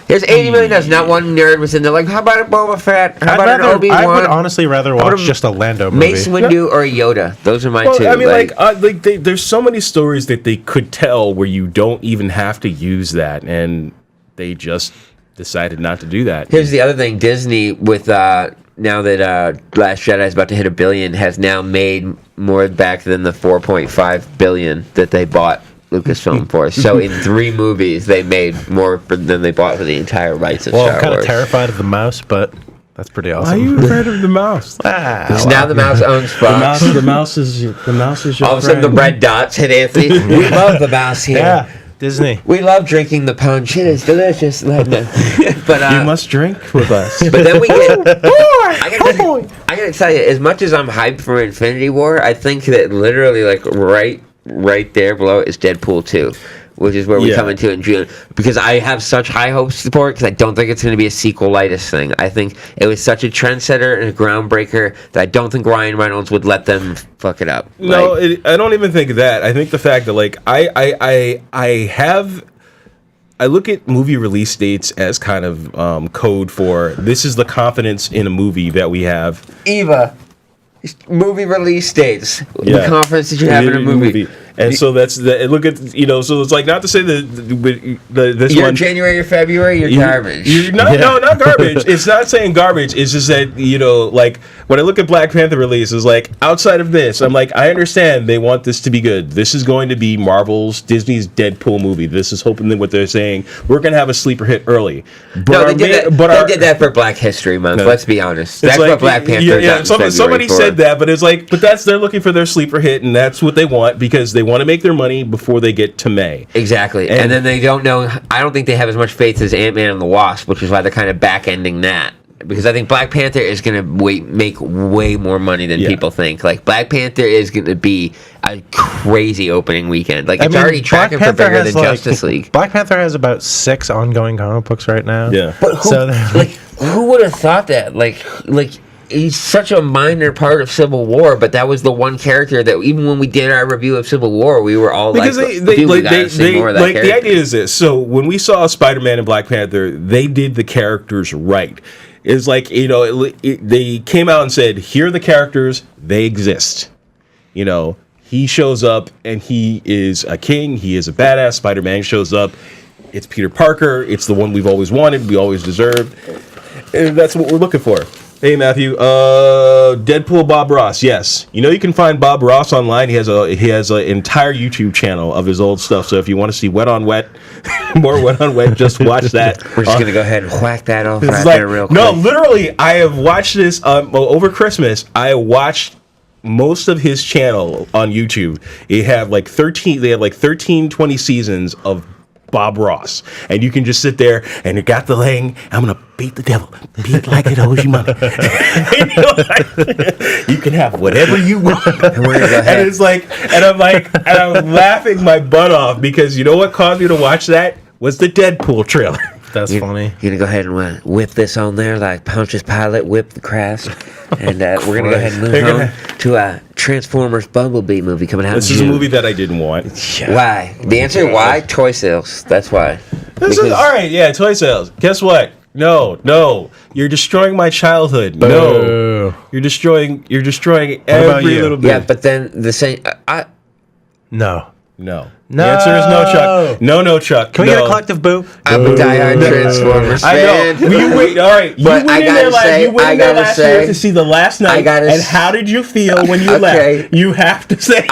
Here's $80 million. Not one nerd was in there like, how about a Boba Fett? How about an Obi-Wan? I would honestly rather watch just a Lando movie. Mace Windu or a Yoda. Those are my two. I mean, there's so many stories that they could tell where you don't even have to use that, and they just decided not to do that. Here's the other thing. Disney, with now that Last Jedi is about to hit $1 billion, has now made more back than the $4.5 billion that they bought Lucasfilm for. So in 3 movies, they made more than they bought for the entire rights of Star Wars. Well, I'm kind of terrified of the mouse, but that's pretty awesome. Why are you afraid of the mouse? Because now the mouse owns Fox. The mouse is your All of a sudden, the red dots hit Anthony. We love the mouse here. Yeah. Disney. We love drinking the punch. It is delicious. But you must drink with us. But then we get. I gotta tell you, as much as I'm hyped for Infinity War, I think that literally like right there below is Deadpool 2. Which is where we come into in June. Because I have such high hopes for it, because I don't think it's going to be a sequelitis thing. I think it was such a trendsetter and a groundbreaker that I don't think Ryan Reynolds would let them fuck it up. No, I don't even think that. I think the fact that, like, I look at movie release dates as kind of code for this is the confidence in a movie that we have. Eva, movie release dates. The confidence that you have in a movie. And so that's the look at so it's like not to say that this you're one January or February you're garbage. No, not garbage. It's not saying garbage. It's just that like when I look at Black Panther releases, like outside of this, I'm like I understand they want this to be good. This is going to be Disney's Deadpool movie. This is hoping that what they're saying we're going to have a sleeper hit early. But they did that for Black History Month. No, let's be honest. That's like, what Black Panther. Somebody said that, but it's like they're looking for their sleeper hit, and that's what they want because they want to make their money before they get to May. Exactly. And then they don't know. I don't think they have as much faith as Ant-Man and the Wasp, which is why they're kind of back-ending that. Because I think Black Panther is going to make way more money than people think. Like, Black Panther is going to be a crazy opening weekend. Like, it's already tracking for bigger than Justice League. Black Panther has about 6 ongoing comic books right now. Yeah. But who would have thought that? Like, he's such a minor part of Civil War, but that was the one character that even when we did our review of Civil War, we were all because the idea is this. So when we saw Spider-Man and Black Panther, they did the characters right. It's like they came out and said, "Here are the characters. They exist." He shows up and he is a king. He is a badass. Spider-Man shows up. It's Peter Parker. It's the one we've always wanted. We always deserved. And that's what we're looking for. Hey Matthew, Deadpool Bob Ross. Yes, you can find Bob Ross online. He has an entire YouTube channel of his old stuff. So if you want to see Wet on Wet, more Wet on Wet, just watch that. We're just gonna go ahead and whack that off there real quick. No, literally, I have watched this over Christmas. I watched most of his channel on YouTube. They have like 13, 20 seasons of Bob Ross, and you can just sit there and you got the thing. I'm gonna beat the devil, beat like it owes you money. You can have whatever you want. And it's like, and I'm laughing my butt off because you know what caused me to watch that was the Deadpool trailer. That's funny. You're gonna go ahead and whip this on there like Pontius Pilate whipped the Christ, and we're gonna go ahead and move on to a Transformers Bumblebee movie coming out. This is a movie that I didn't want. Why? The answer why? Toy sales. That's why. All right. Yeah, toy sales. Guess what? No, you're destroying my childhood. Boo. No, you're destroying every little bit. Yeah, but then the same. No. The answer is no, Chuck. No, Chuck. Can we get a collective boo? I'm a diehard Transformers fan. I know. You wait. All right. You went in there last year to see the last night. And how did you feel when you left? You have to say.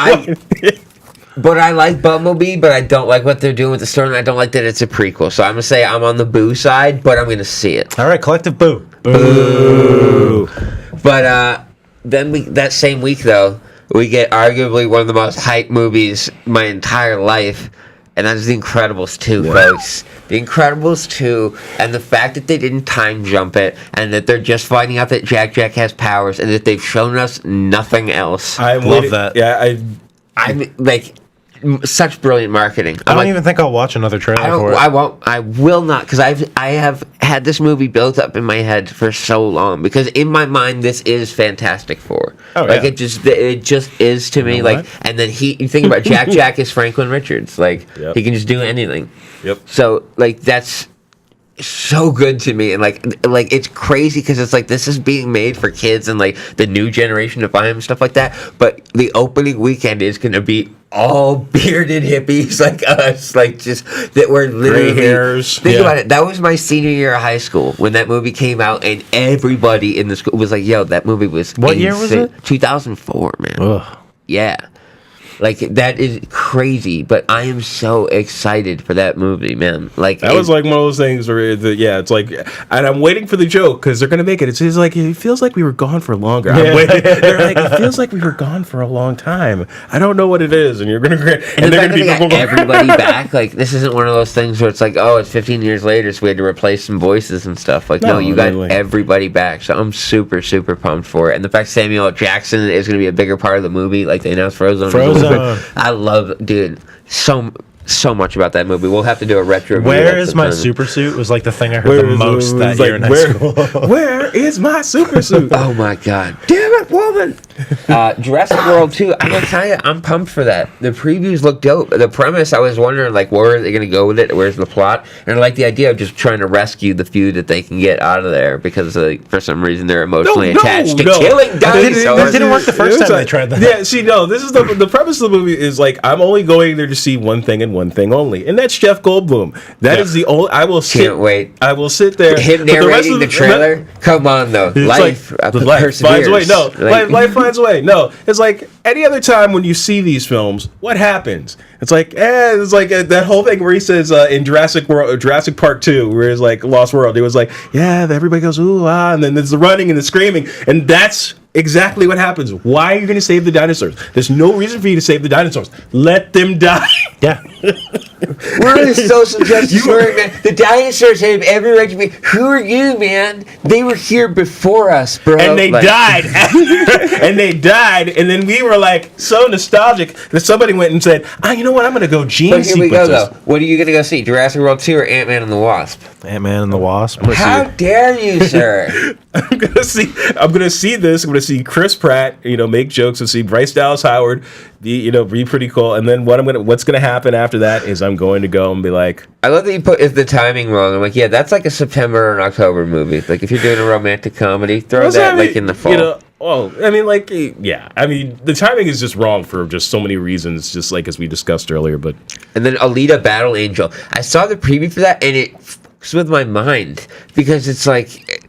But I like Bumblebee, but I don't like what they're doing with the story, and I don't like that it's a prequel. So I'm gonna say I'm on the boo side, but I'm gonna see it. All right, collective boo. Boo. But then that same week though, we get arguably one of the most hyped movies my entire life, and that is The Incredibles 2, folks. The Incredibles 2, and the fact that they didn't time jump it, and that they're just finding out that Jack has powers, and that they've shown us nothing else. I love that. Yeah, I'm like, such brilliant marketing. I don't even think I'll watch another trailer for it. I won't. I will not, because I have had this movie built up in my head for so long. Because in my mind, this is Fantastic Four. Oh, like it just is to me. Like, and then you think about Jack is Franklin Richards. Like he can just do anything. Yep. So like that's so good to me, and like it's crazy because it's like this is being made for kids and like the new generation to buy them and stuff like that. But the opening weekend is gonna be all bearded hippies like us, like just that we're literally gray hairs. Think about it. That was my senior year of high school when that movie came out, and everybody in the school was like, "Yo, that movie was what insane. Year was it? 2004, man." Ugh. Yeah. Like, that is crazy, but I am so excited for that movie, man. Like that was like one of those things where, it's like, and I'm waiting for the joke because they're gonna make it. It's like it feels like we were gone for longer. I'm waiting. They're like, it feels like we were gone for a long time. I don't know what it is, and you're gonna and they're gonna be everybody back. Like this isn't one of those things where it's like, oh, it's 15 years later, so we had to replace some voices and stuff. Like, no, you got everybody back. So I'm super, super pumped for it. And the fact Samuel L. Jackson is going to be a bigger part of the movie, like they announced Frozen. I love, dude, so much about that movie. We'll have to do a retro. Where is my super suit? Was like the thing I heard the most that year in high school. Where is my super suit? Oh my god! Damn it, woman! Jurassic World 2. I gotta tell you, I'm pumped for that. The previews look dope. The premise, I was wondering, like, where are they gonna go with it? Where's the plot? And I like the idea of just trying to rescue the few that they can get out of there because, for some reason, they're emotionally attached to killing dinosaurs. That didn't work the first time they tried that. Yeah, see, no, this is the premise of the movie is like I'm only going there to see one thing and one thing only, and that's Jeff Goldblum. That is the only. I will sit. Can't wait. I will sit there. Him narrating the trailer. Come on, though. Life finds a way. No, life finds a way. No, it's like any other time when you see these films. What happens? It's like that whole thing where he says in Jurassic Park 2, where it's like Lost World. It was like, yeah, everybody goes ooh ah, and then there's the running and the screaming, and that's exactly what happens. Why are you going to save the dinosaurs? There's no reason for you to save the dinosaurs. Let them die. Yeah. We're in a social justice warrior, man. The dinosaurs have every right to be. Who are you, man? They were here before us, bro. And they died. And they died. And then we were like so nostalgic that somebody went and said, you know what? I'm going to go gene sequences. But here we go, though. What are you going to go see? Jurassic World 2 or Ant-Man and the Wasp? Ant-Man and the Wasp. How dare you, sir? I'm gonna see this. I'm gonna see Chris Pratt, make jokes, and see Bryce Dallas Howard, be pretty cool. And then what's gonna happen after that is I'm going to go and be like, I love that you put the timing wrong. I'm like, yeah, that's like a September or an October movie. Like if you're doing a romantic comedy, throw that like in the fall. The timing is just wrong for just so many reasons, just like as we discussed earlier. But and then Alita Battle Angel. I saw the preview for that, and it fucks with my mind because it's like.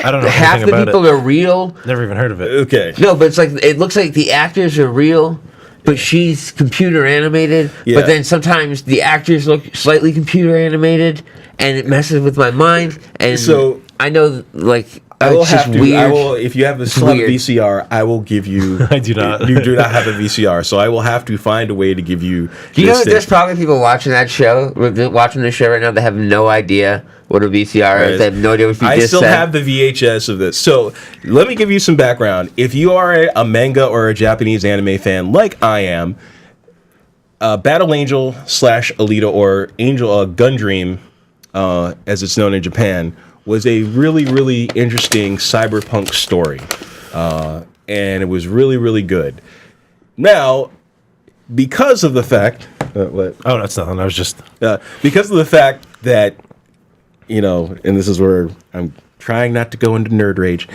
I don't know half the people are real. Never even heard of it. Okay. No, but it's like it looks like the actors are real, but she's computer animated. Yeah. But then sometimes the actors look slightly computer animated, and it messes with my mind. And so I know, like, I will have to. Weird. I will. If you have a VCR, I will give you. I do not. You do not have a VCR, so I will have to find a way to give you. Do you know that there's probably people watching that show, watching this show right now, that have no idea what a VCR is. They have no idea what you just said. I still have the VHS of this. So let me give you some background. If you are a manga or a Japanese anime fan, like I am, Battle Angel / Alita or Angel Gundream, as it's known in Japan, was a really, really interesting cyberpunk story. And it was really, really good. Now, because of the fact... Oh, that's nothing. I was just... because of the fact that, and this is where I'm trying not to go into nerd rage.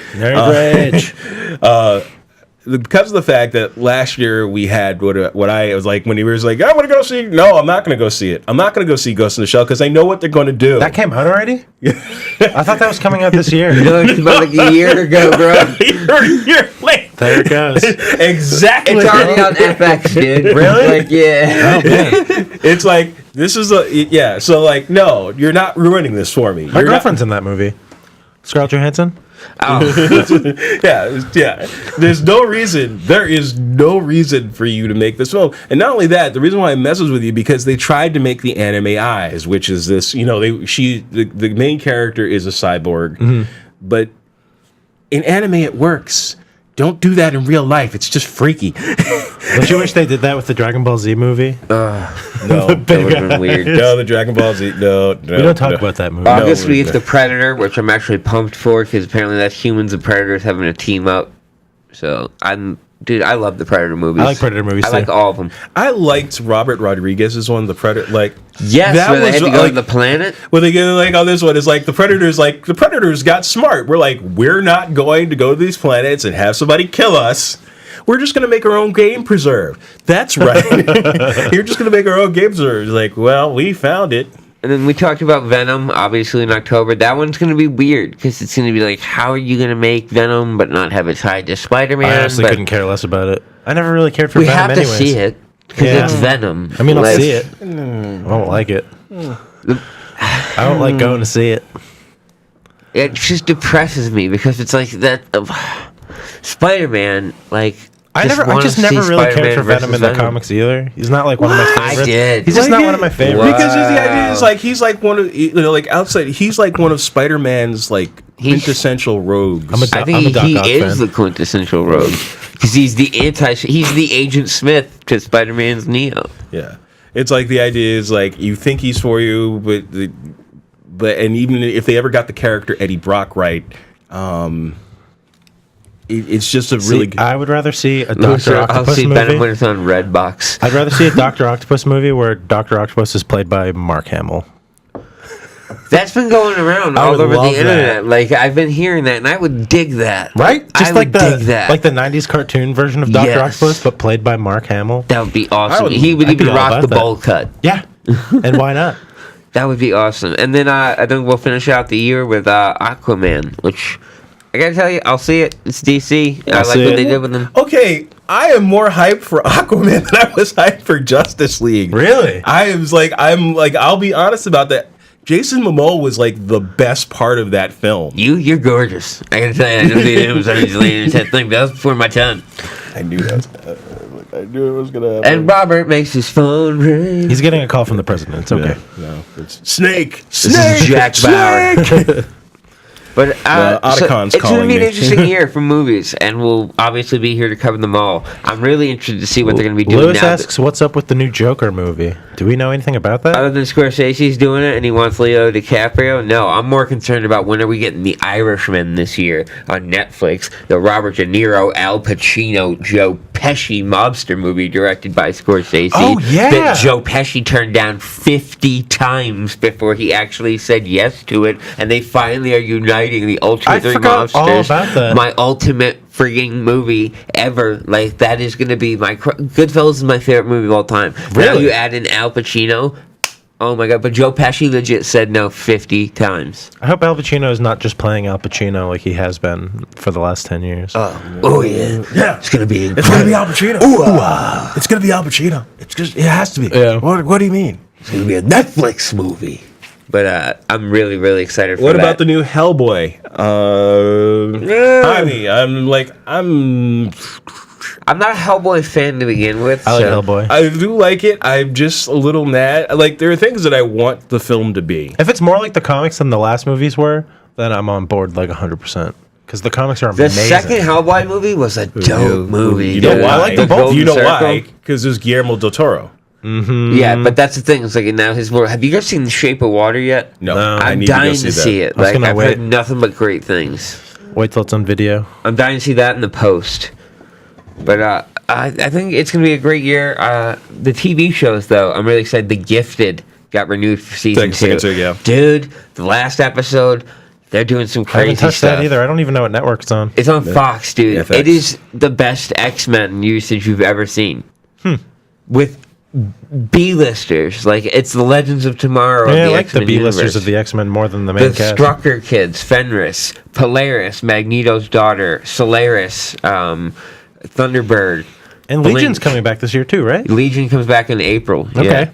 Because of the fact that last year we had what I was like when he was like, I want to go see. No, I'm not going to go see it. I'm not going to go see Ghost in the Shell because I know what they're going to do. That came out already? I thought that was coming out this year. It came out like a year ago, bro. a year late. There it goes. Exactly. It's already on FX, dude. Really? Like, yeah. Oh, man. It's like, this is yeah. So, like, no, you're not ruining this for me. My girlfriend's in that movie. Scarlett Johansson? Oh. yeah. There is no reason for you to make this film. And not only that, the reason why it messes with you because they tried to make the anime eyes, which is this, the main character is a cyborg, but in anime it works. Don't do that in real life. It's just freaky. Don't you wish they did that with the Dragon Ball Z movie? No, that would have been weird. No, the Dragon Ball Z. No. We don't talk about that movie. August we get The Predator, which I'm actually pumped for because apparently that's humans and predators having a team up. So I love the Predator movies. I like Predator movies too. I like all of them. I liked Robert Rodriguez's one, The Predator. Yes, where they had to go to the planet. Well, they get on this one. It's like the Predators got smart. We're not going to go to these planets and have somebody kill us. We're just going to make our own game preserve. That's right. You're just going to make our own game preserve. It's like, we found it. And then we talked about Venom, obviously, in October. That one's going to be weird, because it's going to be like, how are you going to make Venom but not have it tied to Spider-Man? I honestly couldn't care less about it. I never really cared for Venom anyways. We have to see it. Because it's Venom. I mean, I'll see it. I don't like it. I don't like going to see it. It just depresses me because it's like that. Spider-Man, like. I just never really cared for Venom in the comics either. He's not like one of my favorites. I did. He's just not one of my favorites. Because the idea is like he's like one of like outside. He's like one of Spider-Man's like quintessential rogues. I think he is the quintessential rogue because he's the he's the Agent Smith to Spider-Man's Neo. Yeah, it's like the idea is like you think he's for you, but and even if they ever got the character Eddie Brock right. It's just a really good... I would rather see a Dr. Octopus I'll see movie. Venom when it's on Redbox. I'd rather see a Dr. Octopus movie where Dr. Octopus is played by Mark Hamill. That's been going around all over the internet. Like, I've been hearing that, and I would dig that. Right? Just I would dig that. Like the 90s cartoon version of Dr. Octopus, but played by Mark Hamill. That would be awesome. He would even rock the bowl cut. Yeah. And why not? That would be awesome. And then I think we'll finish out the year with Aquaman, which... I gotta tell you, I'll see it. It's DC. I like what they did with them. Okay, I am more hyped for Aquaman than I was hyped for Justice League. Really? I'm like, I'll be honest about that. Jason Momoa was like the best part of that film. You're gorgeous. I gotta tell you, I know it was already that thing. That was before my time. I knew that. I knew it was gonna happen. And Robert makes his phone ring. He's getting a call from the president. It's okay. No, it's Snake. This is Jack Bauer. But it's going to be an interesting year for movies, and we'll obviously be here to cover them all. I'm really interested to see what they're going to be doing Lewis asks, what's up with the new Joker movie? Do we know anything about that? Other than Scorsese's doing it, and he wants Leo DiCaprio? No, I'm more concerned about when are we getting The Irishman this year on Netflix, the Robert De Niro, Al Pacino, Joe Pesci mobster movie directed by Scorsese. Oh, yeah! That Joe Pesci turned down 50 times before he actually said yes to it, and they finally are united. The Ultimate Three Monsters, all about that. My ultimate freaking movie ever. Like, that is going to be my... Goodfellas is my favorite movie of all time. Really? Now you add in Al Pacino. Oh my god, but Joe Pesci legit said no 50 times. I hope Al Pacino is not just playing Al Pacino like he has been for the last 10 years. Oh yeah. Yeah. It's going to be It's going to be Al Pacino. Ooh, it's going to be Al Pacino. It has to be. Yeah. What do you mean? It's going to be a Netflix movie. But I'm really, really excited for that. What about the new Hellboy? I'm not a Hellboy fan to begin with. I like Hellboy. I do like it. I'm just a little mad. Like, there are things that I want the film to be. If it's more like the comics than the last movies were, then I'm on board like 100%. Because the comics are amazing. The second Hellboy movie was a dope movie. You know why? I like them both. You know why? Because there's Guillermo del Toro. Mm-hmm. Yeah, but that's the thing. It's like now his world. Have you guys seen The Shape of Water yet? No, I'm dying to see it. Like, I've heard nothing but great things. Wait till it's on video. I'm dying to see that in the post. But I think it's going to be a great year. The TV shows, though, I'm really excited. The Gifted got renewed for season 2. Yeah. Dude, the last episode, they're doing some crazy I haven't touched stuff. that either. I don't even know what network it's on. It's on Fox, dude. FX. It is the best X-Men usage you've ever seen. With B-listers. Like, it's the Legends of Tomorrow. Yeah, of the I like X-Men the B-listers universe. of the X-Men more than the main The cast. Strucker kids, Fenris, Polaris, Magneto's daughter, Solaris, Thunderbird. And Blink. Legion's coming back this year too, right? Legion comes back in April. Okay.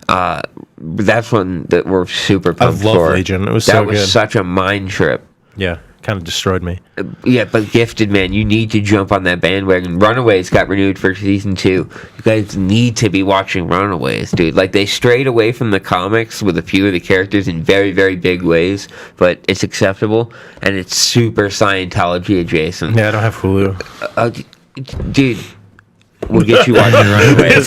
Yeah. That's one that we're super pumped love for. Legion. It was that so was good. such a mind trip. Yeah, kind of destroyed me. Yeah, but Gifted, man, you need to jump on that bandwagon. Runaways got renewed for season 2. You guys need to be watching Runaways, dude. Like, they strayed away from the comics with a few of the characters in very, very big ways, but it's acceptable, and it's super Scientology adjacent. Yeah, I don't have Hulu. Dude, we'll get you watching Runaways.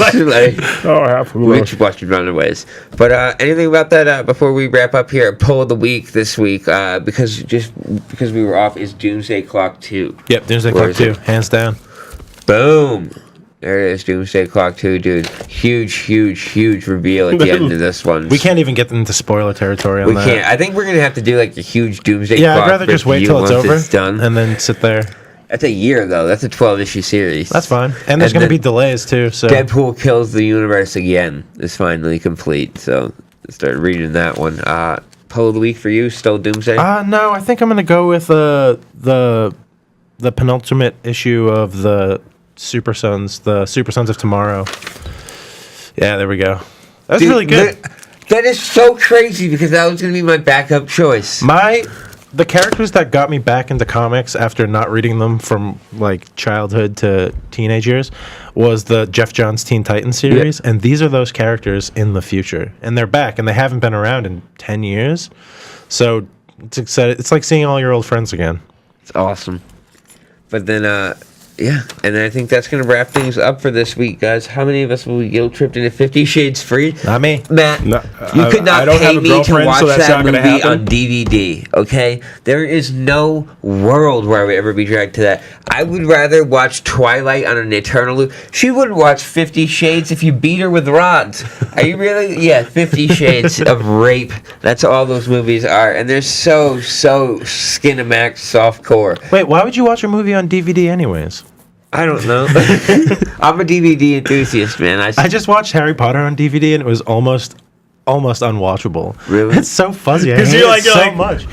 We'll get you watching Runaways. But anything about that before we wrap up here? Pull of the week this week, because we were off, is Doomsday Clock 2. Yep, Doomsday Clock 2, hands down. Boom. There it is, Doomsday Clock 2, dude. Huge reveal at the end of this one. We can't even get into spoiler territory on that. We can't. I think we're going to have to do like a huge Doomsday Yeah, Clock I'd rather just wait review till it's once over it's done. and then sit there. That's a year, though. That's a 12-issue series. That's fine. And there's going to be delays, too. So Deadpool Kills the Universe Again is finally complete. So I started reading that one. Poll of the week for you, still Doomsday? No, I think I'm going to go with the penultimate issue of the Super Sons of Tomorrow. Yeah, there we go. That was really good. That is so crazy because that was going to be my backup choice. The characters that got me back into comics after not reading them from like childhood to teenage years was the Jeff Johns Teen Titans series, and these are those characters in the future, and they're back, and they haven't been around in 10 years, so it's exciting. It's like seeing all your old friends again. It's awesome. But then, yeah, and I think that's going to wrap things up for this week, guys. How many of us will be guilt-tripped into 50 Shades Free? Not me. Matt, No, you could not pay me to watch so that movie on DVD, okay? There is no world where I would ever be dragged to that. I would rather watch Twilight on an eternal loop. She wouldn't watch 50 Shades if you beat her with rods. Are you really? Yeah, 50 Shades of Rape. That's all those movies are. And they're so Skinamax softcore. Wait, why would you watch a movie on DVD anyways? I don't know. I'm a DVD enthusiast, man. I just watched Harry Potter on DVD and it was almost unwatchable. Really? It's so fuzzy. I hate it so much.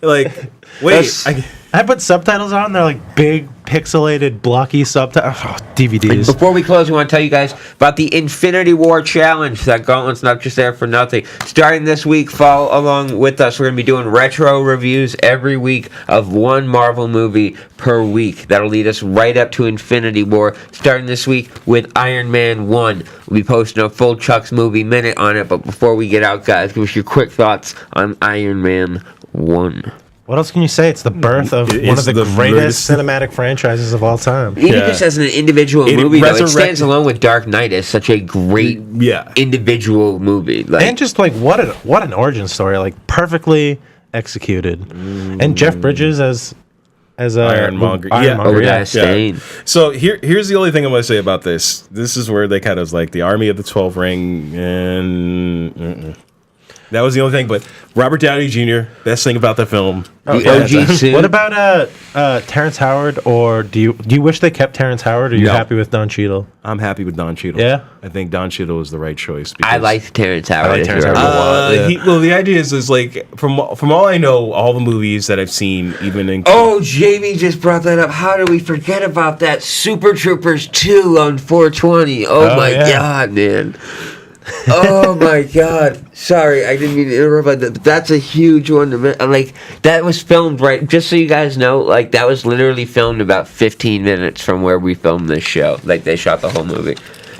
Like, wait, I put subtitles on. They're like big, pixelated, blocky subtitles. Oh, DVDs. Before we close, we want to tell you guys about the Infinity War Challenge. That gauntlet's not just there for nothing. Starting this week, follow along with us. We're going to be doing retro reviews every week of one Marvel movie per week. That'll lead us right up to Infinity War. Starting this week with Iron Man 1. We'll be posting a full Chuck's Movie Minute on it. But before we get out, guys, give us your quick thoughts on Iron Man 1. What else can you say? It's the birth of one of the greatest cinematic franchises of all time. Even just as an individual movie, though, it stands alone with Dark Knight as such a great individual movie. Like, and just like what an origin story, like perfectly executed. And Jeff Bridges as Ironmonger. Obadiah Stane. So here's the only thing I'm going to say about this. This is where they kind of like the Army of the 12 Ring and... That was the only thing, but Robert Downey Jr., best thing about the film. The OG suit. What about Terrence Howard, or do you wish they kept Terrence Howard, or are you happy with Don Cheadle? I'm happy with Don Cheadle. Yeah? I think Don Cheadle was the right choice. I like Terrence Howard. I like Terrence Howard a lot. Well, the idea is like, from all I know, all the movies that I've seen, even in... Oh, Jamie just brought that up. How did we forget about that? Super Troopers 2 on 420. Oh my God, man. Oh my God! Sorry, I didn't mean to interrupt. But that's a huge one. Like, that was filmed right. Just so you guys know, like, that was literally filmed about 15 minutes from where we filmed this show. Like, they shot the whole movie.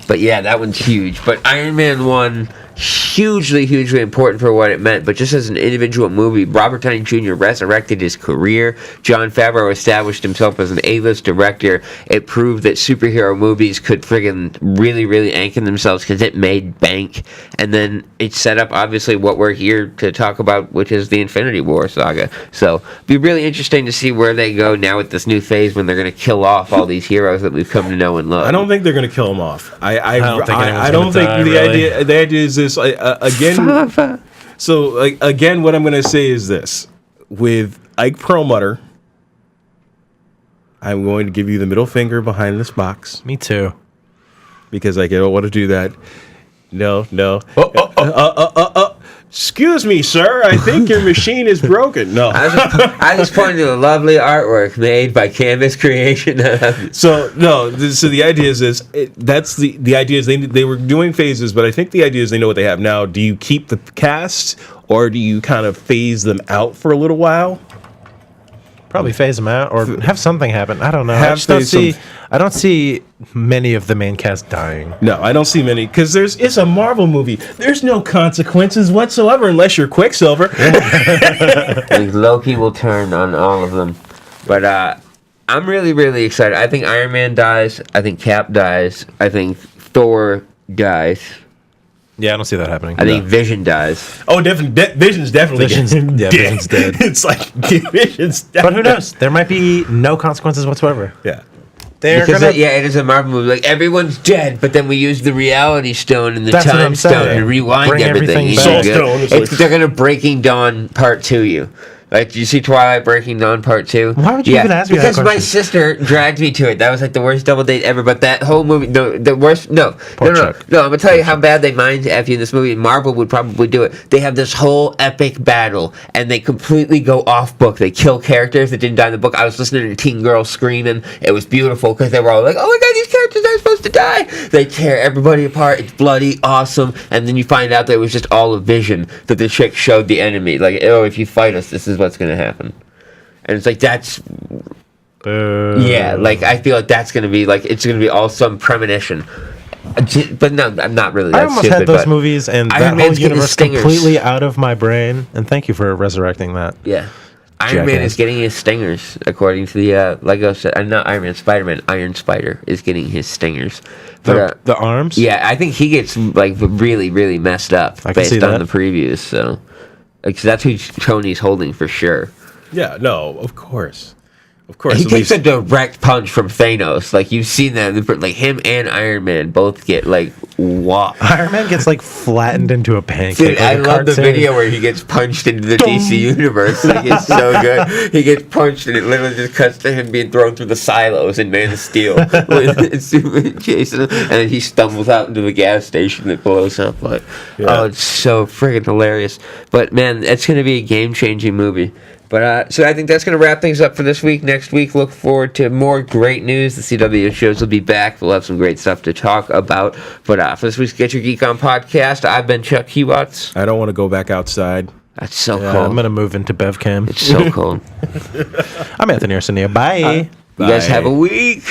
But yeah, that one's huge. But Iron Man 1, hugely important for what it meant. But just as an individual movie, Robert Downey Jr. resurrected his career. Jon Favreau established himself as an A-list director. It proved that superhero movies could friggin' really anchor themselves because it made bank. And then it set up, obviously, what we're here to talk about, which is the Infinity War saga. So, it'll be really interesting to see where they go now with this new phase when they're going to kill off all these heroes that we've come to know and love. I don't think they're going to kill them off. I don't think the idea is this again. So like again, what I'm going to say is this: with Ike Perlmutter, I'm going to give you the middle finger behind this box. Me too, because I don't want to do that. No. Excuse me, sir. I think your machine is broken. No. I just pointed to the lovely artwork made by Canvas Creation. So the idea is this. That's the idea is they were doing phases, but I think the idea is they know what they have now. Do you keep the cast or do you kind of phase them out for a little while? Probably phase them out or have something happen. I don't know. I don't see many of the main cast dying. No, I don't see many because it's a Marvel movie. There's no consequences whatsoever unless you're Quicksilver. Like Loki will turn on all of them. But I'm really excited. I think Iron Man dies. I think Cap dies. I think Thor dies. Yeah, I don't see that happening. I think Vision dies. Oh, Vision's definitely dead. Vision's dead. It's like Vision's dead. But who knows? There might be no consequences whatsoever. Yeah. It is a Marvel movie. Like, everyone's dead, but then we use the Reality Stone and the Time Stone to rewind everything. Soul Stone. They're going to Breaking Dawn Part 2 you. Like, did you see Twilight Breaking Dawn Part 2? Why would you even ask me that Because my question? sister dragged me to it. That was like the worst double date ever. But that whole movie, no, the worst, no. Poor No, Chuck. I'm going to tell you how bad they mind F you in this movie. Marvel would probably do it. They have this whole epic battle, and they completely go off book. They kill characters that didn't die in the book. I was listening to teen girls screaming. It was beautiful because they were all like, oh my god, these characters aren't supposed to die. They tear everybody apart. It's bloody, awesome. And then you find out that it was just all a vision that the chick showed the enemy. Like, oh, if you fight us, this is what's going to happen. And it's like, that's... Yeah, like, I feel like that's going to be, like, it's going to be all some premonition. But no, I'm not really that I almost stupid, had those but movies and Iron that whole Man's getting universe stingers. completely out of my brain. And thank you for resurrecting that. Yeah. Iron Man is getting his stingers, according to the Lego set. Not Iron Man, Spider-Man. Iron Spider is getting his stingers. But, The arms? yeah, I think he gets, like, really, really messed up I can see based on that. the previews, so... Like, that's who Tony's holding for sure. Yeah, no, of course. Of course. He at takes least- a direct punch from Thanos. Like, you've seen that. Like, him and Iron Man both get, like, whopped. Iron Man gets like flattened into a pancake. Dude, like I a love the cartoon. video where he gets punched into the DC universe. Like, it's so good. He gets punched and it literally just cuts to him being thrown through the silos in Man of Steel with Superman chasing him, and then he stumbles out into the gas station that blows up. Like, oh, it's so friggin' hilarious. But man, it's gonna be a game-changing movie. But so I think that's going to wrap things up for this week. Next week, look forward to more great news. The CW shows will be back. We'll have some great stuff to talk about. But for this week's Get Your Geek On podcast, I've been Chuck Kiwacz. I don't want to go back outside. That's so Yeah, cold. I'm going to move into BevCam. It's so cold. I'm Anthony Arsenio. Bye. You guys have a Bye. week.